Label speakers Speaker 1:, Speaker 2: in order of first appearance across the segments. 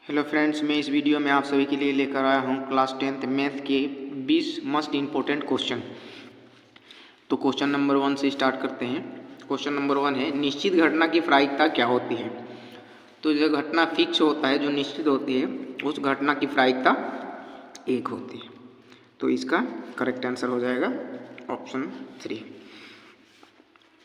Speaker 1: Hello friends, मैं इस video में आप सभी के लिए लेकर आया हूं क्लास 10th मैथ के 20 मस्ट इम्पोर्टेंट क्वेश्चन। तो क्वेश्चन नंबर 1 से स्टार्ट करते हैं। क्वेश्चन नंबर 1 है, निश्चित घटना की प्रायिकता क्या होती है। तो जो घटना फिक्स होता है, जो निश्चित होती है, उस घटना की प्रायिकता 1 होती है। तो इसका करेक्ट आंसर हो जाएगा ऑप्शन 3।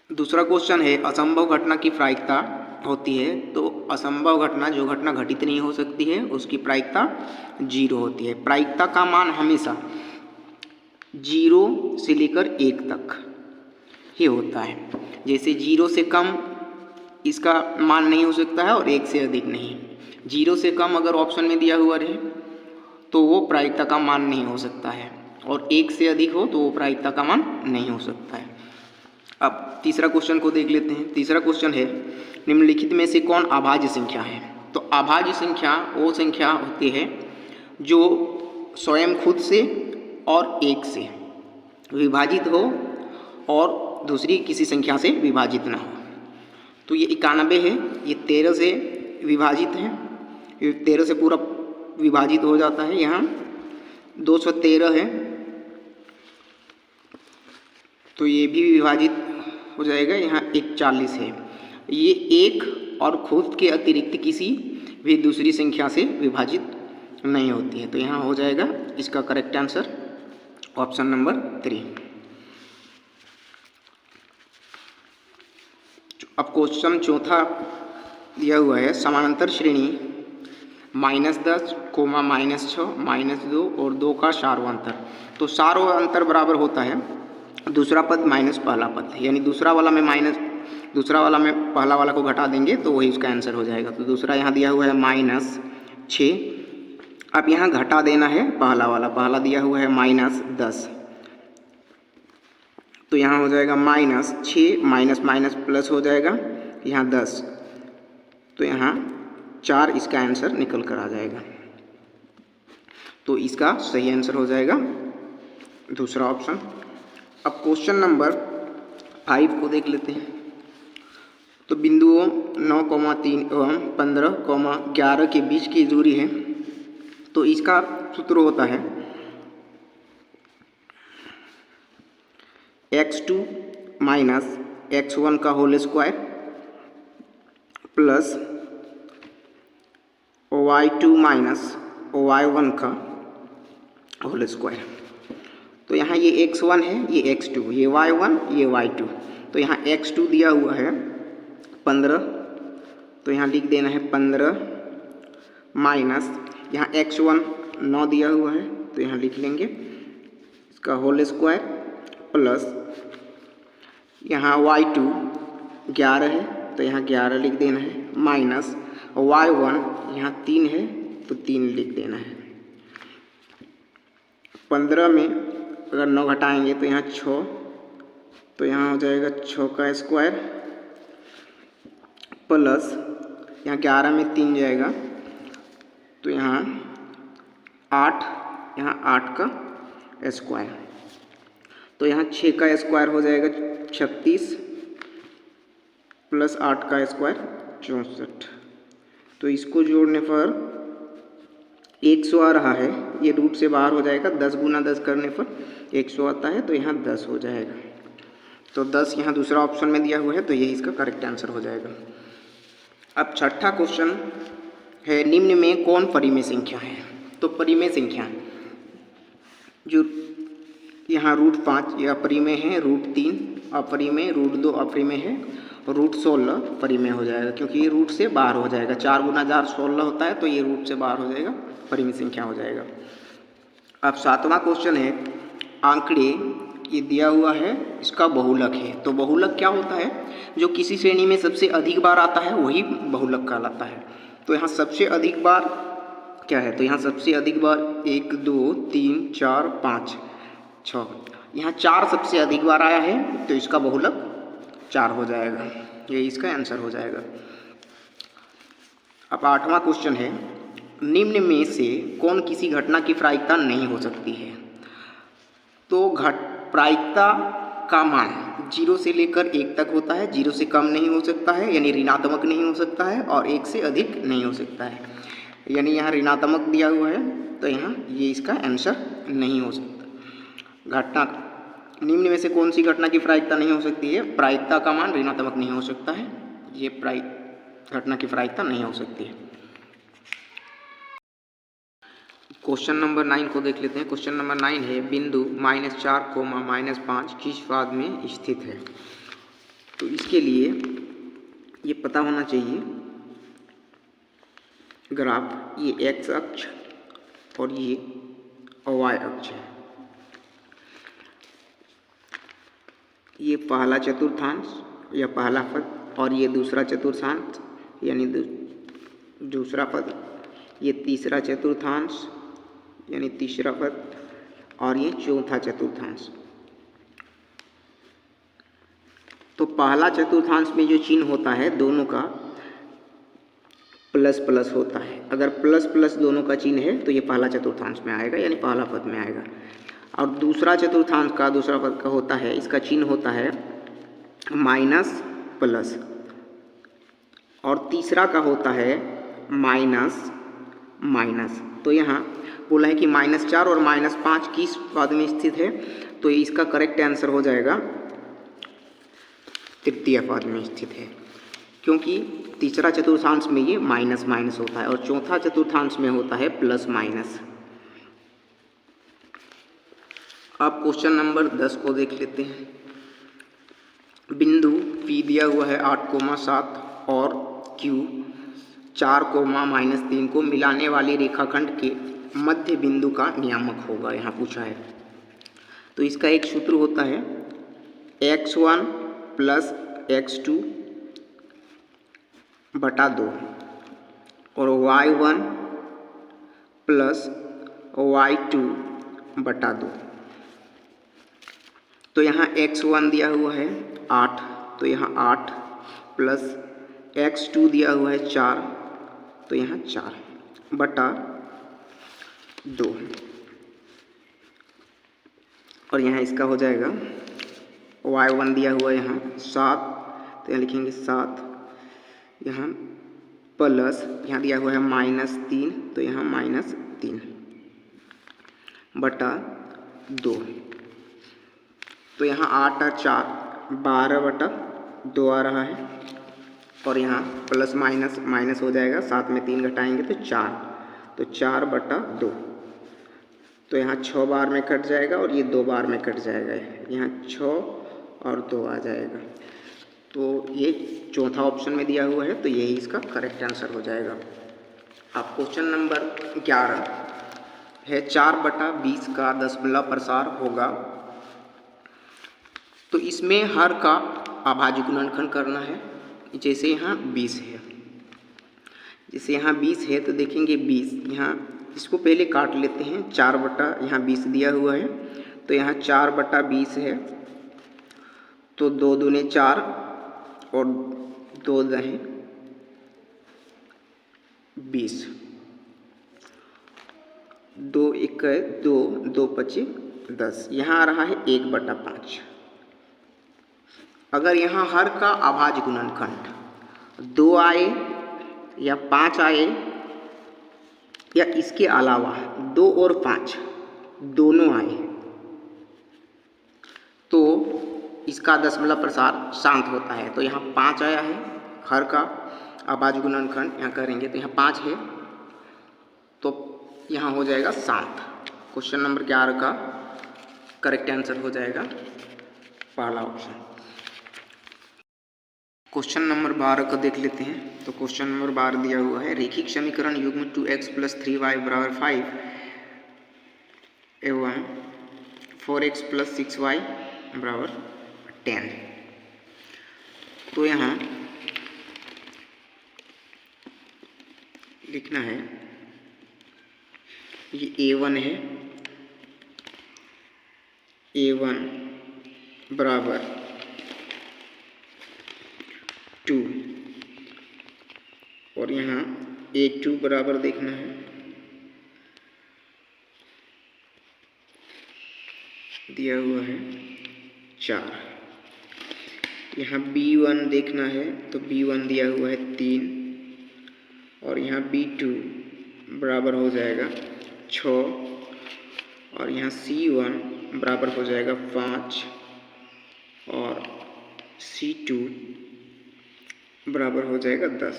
Speaker 1: दूसरा क्वेश्चन है, असंभव घटना की प्रायिकता होती है। तो असंभव घटना, जो घटना घटित नहीं हो सकती है, उसकी प्रायिकता 0 होती है। प्रायिकता का मान हमेशा 0 से लेकर 1 तक ही होता है। जैसे 0 से कम इसका मान नहीं हो सकता है और 1 से अधिक नहीं। 0 से कम अगर ऑप्शन में दिया हुआ रहे तो वो प्रायिकता का मान नहीं हो सकता है, और 1 से अधिक हो तो वो प्रायिकता का मान नहीं हो सकता है। अब तीसरा क्वेश्चन को देख लेते हैं। तीसरा क्वेश्चन है, निम्नलिखित में से कौन अभाज्य संख्या है। तो अभाज्य संख्या वो संख्या होती है जो स्वयं खुद से और 1 से विभाजित हो और दूसरी किसी संख्या से विभाजित ना हो। तो ये 91 है, ये 13 से विभाजित है, ये 13 से पूरा विभाजित हो जाता है। यहाँ 213 है, तो ये भी विभाजित हो जाएगा। यहाँ 41 है, ये 1 और खुद के अतिरिक्त किसी भी दूसरी संख्या से विभाजित नहीं होती है। तो यहाँ हो जाएगा इसका करेक्ट आंसर ऑप्शन नंबर 3। अब क्वेश्चन चौथा दिया हुआ है, समानांतर श्रेणी -10, -6, -2 और 2 का सार्वअंतर। तो सार्वअंतर बराबर होता है दूसरा पद माइनस पहला पद, यानी दूसरा वाला में पहला वाला को घटा देंगे तो वही उसका आंसर हो जाएगा। तो दूसरा यहाँ दिया हुआ है -6, अब यहाँ घटा देना है पहला दिया हुआ है -10, तो यहाँ हो जाएगा -6 माइनस माइनस प्लस हो जाएगा, यहाँ 10, तो यहाँ 4 इसका आंसर निकल कर आ जाएगा। तो इसका सही आंसर हो जाएगा दूसरा ऑप्शन। अब क्वेश्चन नंबर 5 को देख लेते हैं। तो बिंदुओं 9,3 एवं 15,11 के बीच की दूरी है। तो इसका सूत्र होता है x2 माइनस x1 का whole square plus y2 minus y1 का होल स्क्वायर। तो यहाँ ये x1 है, ये x2, ये y1, ये y2। तो यहाँ x2 दिया हुआ है 15, तो यहाँ लिख देना है 15 माइनस, यहाँ x1 9 दिया हुआ है, तो यहाँ लिख लेंगे इसका होल स्क्वायर प्लस, यहाँ y2 11 है, तो यहाँ 11 लिख देना है, माइनस y1 यहाँ 3 है, तो 3 लिख देना है। 15 में अगर 9 घटाएंगे तो यहाँ 6, तो यहाँ हो जाएगा 6 का स्क्वायर प्लस, यहाँ 11 में 3 जाएगा, तो यहाँ 8, यहाँ 8 का स्क्वायर, तो यहाँ 6 का स्क्वायर हो जाएगा 36 प्लस 8 का स्क्वायर 64। तो इसको जोड़ने पर 100 आ रहा है, ये रूट से बाहर हो जाएगा, 10 गुना 10 करने पर 100 आता है, तो यहाँ 10 हो जाएगा। तो 10 यहाँ दूसरा ऑप्शन में दिया हुआ है, तो यही इसका करेक्ट आंसर हो जाएगा। अब छठा क्वेश्चन है, निम्न में कौन परिमेय संख्या है। तो परिमेय संख्या जो यहाँ √5 यह परिमेय है, √3 अपरिमेय, √2 अपरिमेय है, √16 परिमेय हो जाएगा, क्योंकि ये रूट से बाहर हो जाएगा। 4 गुना 4 16 होता है, तो ये रूट से बाहर हो जाएगा, परिमेय संख्या हो जाएगा। अब सातवां क्वेश्चन है, आंकड़े ये दिया हुआ है, इसका बहुलक है। तो बहुलक क्या होता है, जो किसी श्रेणी में सबसे अधिक बार आता है वही बहुलक कहलाता है। तो यहाँ सबसे अधिक बार क्या है, तो यहाँ सबसे अधिक बार 1 2 3 4 5 6, यहाँ 4 सबसे अधिक बार आया है, तो इसका बहुलक 4 हो जाएगा, यही इसका आंसर हो जाएगा। अब आठवां क्वेश्चन है, निम्न में से कौन किसी घटना की प्रायिकता नहीं हो सकती है। तो प्रायिकता का मान 0 से लेकर 1 तक होता है, 0 से कम नहीं हो सकता है, यानी ऋणात्मक नहीं हो सकता है, और 1 से अधिक नहीं हो सकता है। यानी यहाँ ऋणात्मक दिया हुआ है, तो यहाँ ये इसका आंसर नहीं हो सकता। घटना निम्न में से कौन सी घटना की प्रायिकता नहीं हो सकती है? प्रायिकता का मान ऋणात्मक नहीं हो सकता है, ये घटना की प्रायिकता नहीं हो सकती है। क्वेश्चन नंबर 9 को देख लेते हैं। क्वेश्चन नंबर 9 है बिंदु -4, -5 किस पद में स्थित है? तो इसके लिए ये पता होना चाहिए ग्राफ, ये एक्स अक्ष और ये वाई अक्ष है। ये पहला चतुर्थांश या पहला पद और ये दूसरा चतुर्थांश यानी दूसरा पद, ये तीसरा चतुर्थांश यानी तीसरा पद और ये चौथा चतुर्थांश। तो पहला चतुर्थांश में जो चिन्ह होता है दोनों का प्लस प्लस होता है। अगर प्लस प्लस दोनों का चिन्ह है तो ये पहला चतुर्थांश में आएगा यानी पहला पद में आएगा। और दूसरा चतुर्थांश का दूसरा पद का होता है, इसका चिन्ह होता है माइनस प्लस, और तीसरा का होता है माइनस माइनस। तो यहाँ बोला है कि -4 और -5 किस पद में स्थित है, तो इसका करेक्ट आंसर हो जाएगा तृतीय पद में स्थित है, क्योंकि तीसरा चतुर्थांश में ये माइनस माइनस होता है और चौथा चतुर्थांश में होता है प्लस माइनस। अब क्वेश्चन नंबर 10 को देख लेते हैं। बिंदु P दिया हुआ है 8,7 और Q 4,-3 को मिलाने वाली रेखाखंड के मध्य बिंदु का नियामक होगा, यहाँ पूछा है। तो इसका एक सूत्र होता है x1 + x2 बटा 2 और y1 + y2 बटा 2। तो यहाँ x1 दिया हुआ है 8, तो यहाँ 8 प्लस x2 दिया हुआ है 4, तो यहाँ 4 बटा 2 और यहाँ इसका हो जाएगा y1 दिया हुआ है यहाँ 7, तो यहाँ लिखेंगे 7, यहाँ प्लस यहाँ दिया हुआ है -3, तो यहाँ -3 बटा 2। तो यहाँ 8 और 4 12 बटा 2 आ रहा है और यहाँ प्लस माइनस माइनस हो जाएगा, 7 में 3 घटाएंगे तो 4, तो 4 बटा 2। तो यहाँ 6 बार में कट जाएगा और ये 2 बार में कट जाएगा, यहाँ 6 और 2 आ जाएगा। तो ये चौथा ऑप्शन में दिया हुआ है, तो यही इसका करेक्ट आंसर हो जाएगा। अब क्वेश्चन नंबर 11 है 4/20 का दशमलव प्रसार होगा। तो इसमें हर का अभाज्य गुणनखंड करना है। जैसे यहाँ 20 है, जैसे यहाँ 20 है तो देखेंगे 20, यहाँ इसको पहले काट लेते हैं। 4 बटा यहाँ 20 दिया हुआ है, तो यहाँ 4/20 है, तो 2 दूने 4 और 2 दहें 20, 2 1 2, 2 5 10, यहाँ आ रहा है 1/5। अगर यहाँ हर का अभाज्य गुणनखंड 2 आए या 5 आए या इसके अलावा 2 और 5 दोनों आए, तो इसका दशमलव प्रसार शांत होता है। तो यहाँ 5 आया है, हर का अभाज्य गुणनखंड यहाँ करेंगे तो यहाँ 5 है, तो यहाँ हो जाएगा शांत। क्वेश्चन नंबर 11 का करेक्ट आंसर हो जाएगा पहला ऑप्शन। क्वेश्चन नंबर 12 को देख लेते हैं। तो क्वेश्चन नंबर 12 दिया हुआ है रेखिक समीकरण युग्म 2x + 3y = 5 एवं 4x + 6y = 10। तो यहाँ लिखना है ये a1 है, a1 बराबर 2 और यहाँ a2 बराबर देखना है दिया हुआ है 4। यहाँ b1 देखना है, तो b1 दिया हुआ है 3 और यहाँ b2 बराबर हो जाएगा 6 और यहाँ C1 बराबर हो जाएगा 5 और C2 बराबर हो जाएगा 10।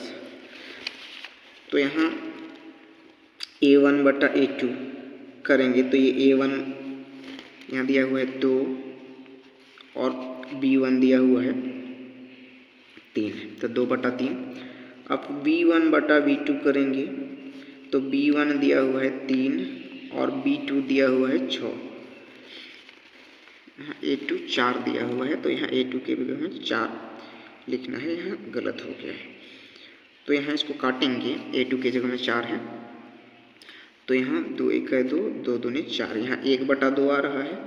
Speaker 1: तो यहाँ A1 बटा A2 करेंगे तो ये A1 यहाँ दिया हुआ है 2 और B1 दिया हुआ है 3, तो 2 बटा 3। अब B1 बटा B2 करेंगे तो B1 दिया हुआ है 3 और B2 दिया हुआ है 6, यहाँ A2 4 दिया हुआ है, तो यहाँ A2 के जगह में 4 लिखना है, यहाँ गलत हो गया है। तो यहाँ इसको काटेंगे, A2 के जगह में 4 है, तो यहाँ 2 1 2, 2 दूनी 4, यहाँ 1 बटा 2 आ रहा है।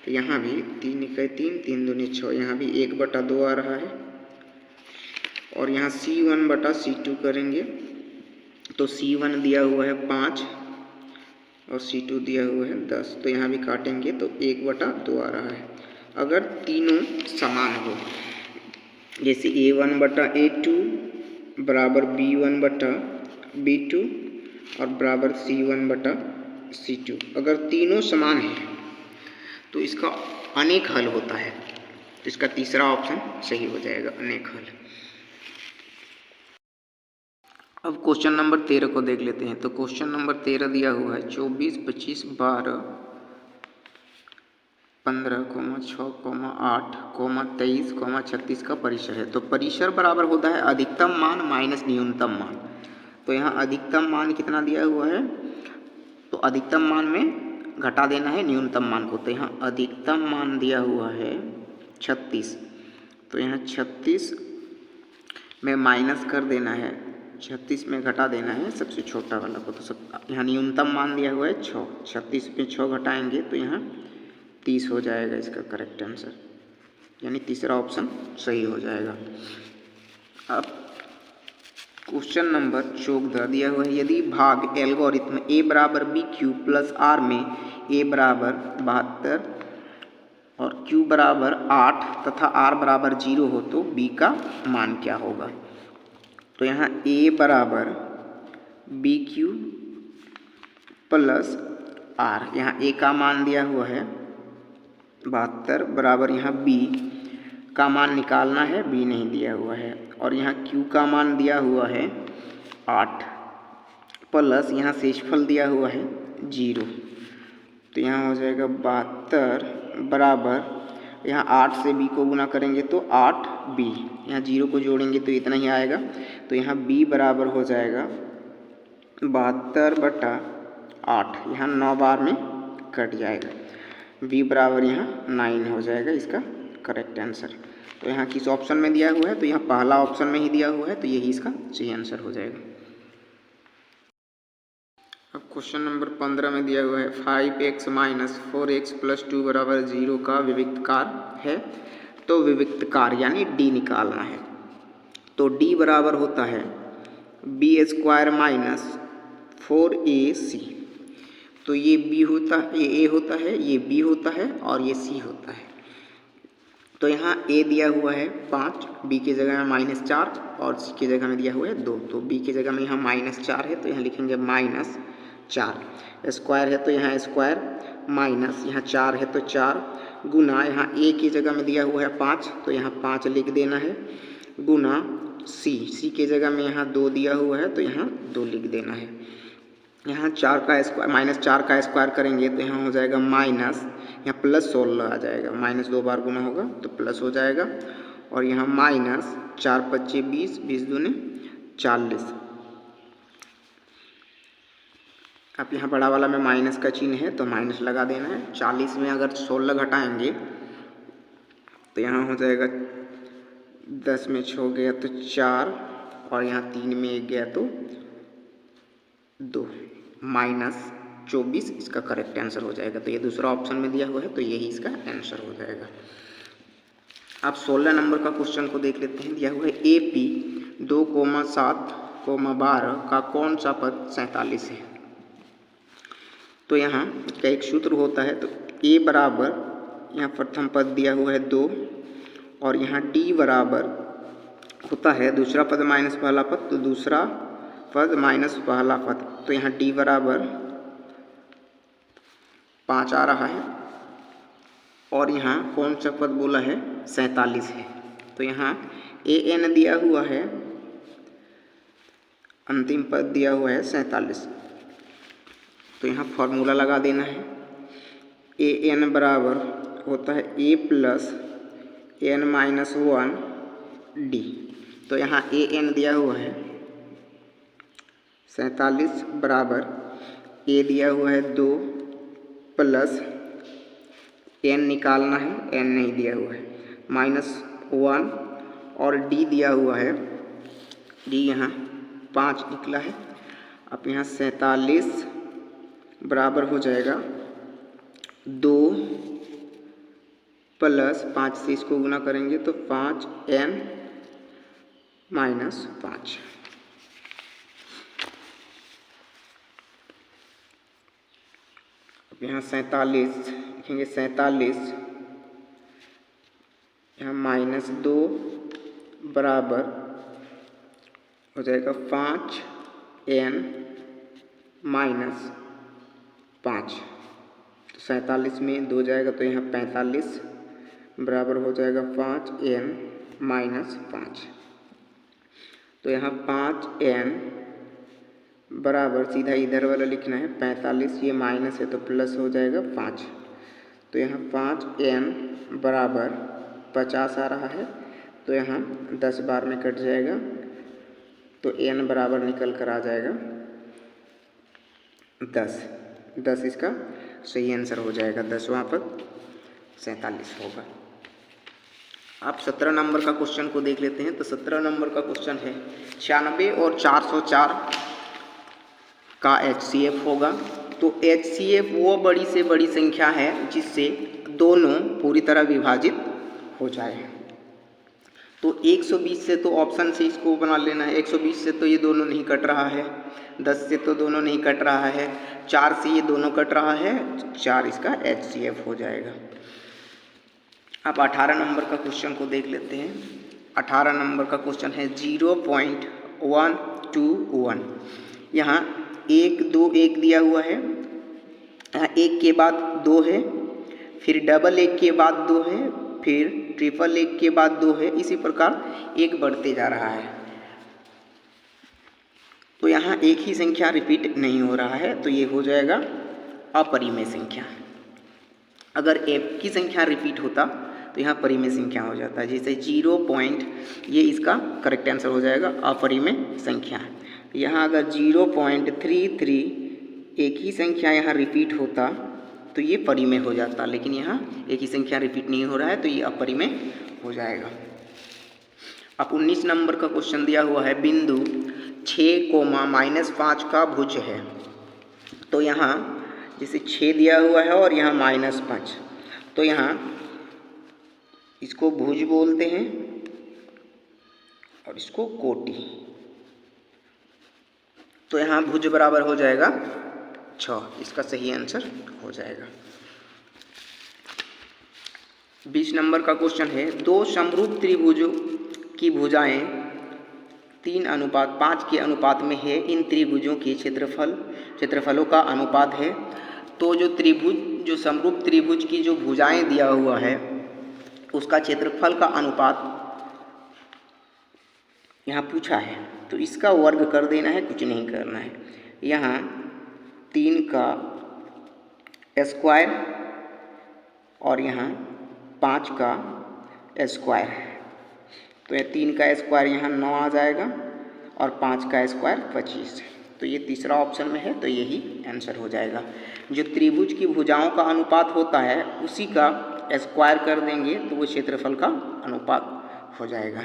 Speaker 1: यहाँ भी 3 1 3, 3 दूनी 6, यहाँ भी 1 बटा 2 आ रहा है। और यहाँ C1 बटा C2 करेंगे तो C1 दिया हुआ है 5 और C2 दिया हुआ है 10, तो यहाँ भी काटेंगे तो 1 बटा 2 आ रहा है। अगर तीनों समान हो, जैसे A1 बटा A2 बराबर B1 बटा B2 और बराबर C1 बटा C2, अगर तीनों समान है तो इसका अनेक हल होता है, तो इसका तीसरा ऑप्शन सही हो जाएगा, अनेक हल। अब क्वेश्चन नंबर 13 को देख लेते हैं। तो क्वेश्चन नंबर 13 दिया हुआ है 24, 25, 12, 15, 6, 8, 23, 36 का परिसर है। तो परिसर बराबर होता है अधिकतम मान माइनस न्यूनतम मान। तो यहाँ अधिकतम मान कितना दिया हुआ है, तो अधिकतम मान में घटा देना है न्यूनतम मान को। तो यहाँ अधिकतम मान दिया हुआ है 36, तो यहाँ 36 में माइनस कर देना है, 36 में घटा देना है सबसे छोटा वाला को। तो सब यहाँ न्यूनतम मान दिया हुआ है 6, 36 में 6 घटाएंगे तो यहाँ 30 हो जाएगा इसका करेक्ट आंसर, यानी तीसरा ऑप्शन सही हो जाएगा। अब क्वेश्चन नंबर 14 दिया हुआ है, यदि भाग एल्गोरिथ्म a बराबर बी क्यू प्लस आर में a बराबर 72 और q बराबर 8 तथा r बराबर 0 हो तो b का मान क्या होगा। तो यहाँ a बराबर बी क्यू प्लस आर, यहाँ a का मान दिया हुआ है 72 बराबर यहाँ b का मान निकालना है, b नहीं दिया हुआ है, और यहाँ q का मान दिया हुआ है 8 प्लस यहाँ शेषफल दिया हुआ है 0। तो यहाँ हो जाएगा 72 बराबर यहाँ 8 से b को गुना करेंगे तो 8b, यहाँ 0 को जोड़ेंगे तो इतना ही आएगा। तो यहाँ b बराबर हो जाएगा 72 बटा 8, यहाँ 9 बार में कट जाएगा, b बराबर यहाँ 9 हो जाएगा इसका करेक्ट आंसर। तो यहाँ किस ऑप्शन में दिया हुआ है, तो यहाँ पहला ऑप्शन में ही दिया हुआ है, तो यही इसका सही आंसर हो जाएगा। अब क्वेश्चन नंबर 15 में दिया हुआ है 5x माइनस 4x प्लस 2 बराबर 0 का विविक्तकार है। तो विविक्तकार यानी d निकालना है। तो d बराबर होता है बी स्क्वायर माइनस 4ac। तो ये b होता है, ये a होता है, ये b होता है और ये c होता है। तो यहाँ a दिया हुआ है 5, b की जगह में -4 और c की जगह में दिया हुआ है 2। तो b की जगह में यहाँ -4 है तो यहाँ लिखेंगे -4, स्क्वायर है तो यहाँ स्क्वायर, माइनस यहाँ 4 है तो 4, गुना यहाँ a की जगह में दिया हुआ है 5 तो यहाँ 5 लिख देना है, गुना c की जगह में यहाँ 2 दिया हुआ है तो यहाँ 2 लिख देना है। यहाँ 4 का स्क्वायर -4 का स्क्वायर करेंगे तो यहाँ हो जाएगा माइनस, यहाँ प्लस 16 आ जाएगा, माइनस 2 बार गुना होगा तो प्लस हो जाएगा, और यहाँ माइनस 4 पच्चे 20, 20 दूने 40। अब यहाँ बड़ा वाला में माइनस का चिन्ह है तो माइनस लगा देना है। 40 में अगर 16 घटाएंगे तो यहाँ हो जाएगा 10 में 6 गया तो 4 और यहाँ 3 में 1 गया तो 2, -24 इसका करेक्ट आंसर हो जाएगा। तो ये दूसरा ऑप्शन में दिया हुआ है तो यही इसका आंसर हो जाएगा। अब 16 नंबर का क्वेश्चन को देख लेते हैं। दिया हुआ है AP 2,7, 12 का कौन सा पद 47 है। तो यहाँ का एक सूत्र होता है, तो a बराबर यहाँ प्रथम पद दिया हुआ है 2 और यहाँ d बराबर होता है दूसरा पद माइनस पहला पद, तो दूसरा पद माइनस पहला पद, तो यहाँ d बराबर 5 आ रहा है और यहाँ कौन सा पद बोला है 47 है। तो यहाँ an दिया हुआ है, अंतिम पद दिया हुआ है 47। तो यहाँ फॉर्मूला लगा देना है। an बराबर होता है a plus n minus 1 d। तो यहाँ an दिया हुआ है 47 बराबर a दिया हुआ है 2 प्लस n निकालना है, n नहीं दिया हुआ है, माइनस 1 और d दिया हुआ है, d यहाँ 5 निकला है। अब यहाँ 47 बराबर हो जाएगा 2 प्लस 5 से इसको गुना करेंगे तो 5n माइनस 5। अब यहाँ 47 लिखेंगे, 47 यहाँ माइनस 2 बराबर हो जाएगा 5n माइनस 5। तो 47 में 2 जाएगा तो यहाँ 45 बराबर हो जाएगा 5n माइनस 5। तो यहाँ 5n बराबर सीधा इधर वाला लिखना है 45, ये माइनस है तो प्लस हो जाएगा 5। तो यहाँ 5n बराबर 50 आ रहा है, तो यहाँ 10 बार में कट जाएगा तो n बराबर निकल कर आ जाएगा 10 इसका सही आंसर हो जाएगा। 10वां पद 47 होगा। आप 17 नंबर का क्वेश्चन को देख लेते हैं। तो 17 नंबर का क्वेश्चन है 96 और 404 का HCF होगा। तो HCF वो बड़ी से बड़ी संख्या है जिससे दोनों पूरी तरह विभाजित हो जाए। तो 120 से तो ऑप्शन से इसको बना लेना है। 120 से तो ये दोनों नहीं कट रहा है, 10 से तो दोनों नहीं कट रहा है, 4 से ये दोनों कट रहा है, 4 इसका HCF हो जाएगा। अब 18 नंबर का क्वेश्चन को देख लेते हैं। 18 नंबर का क्वेश्चन है 0.121। यहाँ 1 2 1 दिया हुआ है, यहाँ 1 के बाद 2 है, फिर डबल 1 के बाद 2 है, फिर ट्रिपल 1 के बाद 2 है, इसी प्रकार 1 बढ़ते जा रहा है। तो यहाँ एक ही संख्या रिपीट नहीं हो रहा है, तो ये हो जाएगा अपरिमेय संख्या। अगर एक की संख्या रिपीट होता तो यहाँ परिमेय संख्या हो जाता है। जैसे 0 पॉइंट, ये इसका करेक्ट आंसर हो जाएगा, अपरिमेय संख्या। यहाँ अगर 0.33 एक ही संख्या यहाँ रिपीट होता तो ये परिमेय हो जाता, लेकिन यहाँ एक ही संख्या रिपीट नहीं हो रहा है तो ये अपरिमेय हो जाएगा। अब 19 नंबर का क्वेश्चन दिया हुआ है बिंदु 6, -5 का भुज है। तो यहाँ जैसे 6 दिया हुआ है और यहाँ -5, तो यहाँ इसको भुज बोलते हैं और इसको कोटि। तो यहाँ भुज बराबर हो जाएगा 6, इसका सही आंसर हो जाएगा। 20 नंबर का क्वेश्चन है 2 समरूप त्रिभुजों की भुजाएं 3:5 के अनुपात में है। इन त्रिभुजों के क्षेत्रफलों का अनुपात है। तो जो समरूप त्रिभुज की जो भुजाएं दिया हुआ है उसका क्षेत्रफल का अनुपात यहाँ पूछा है, तो इसका वर्ग कर देना है, कुछ नहीं करना है। यहाँ 3 का स्क्वायर और यहाँ 5 का स्क्वायर, तो ये 3 का स्क्वायर यहाँ 9 आ जाएगा और 5 का स्क्वायर 25। तो ये तीसरा ऑप्शन में है, तो यही आंसर हो जाएगा। जो त्रिभुज की भुजाओं का अनुपात होता है उसी का स्क्वायर कर देंगे तो वो क्षेत्रफल का अनुपात हो जाएगा।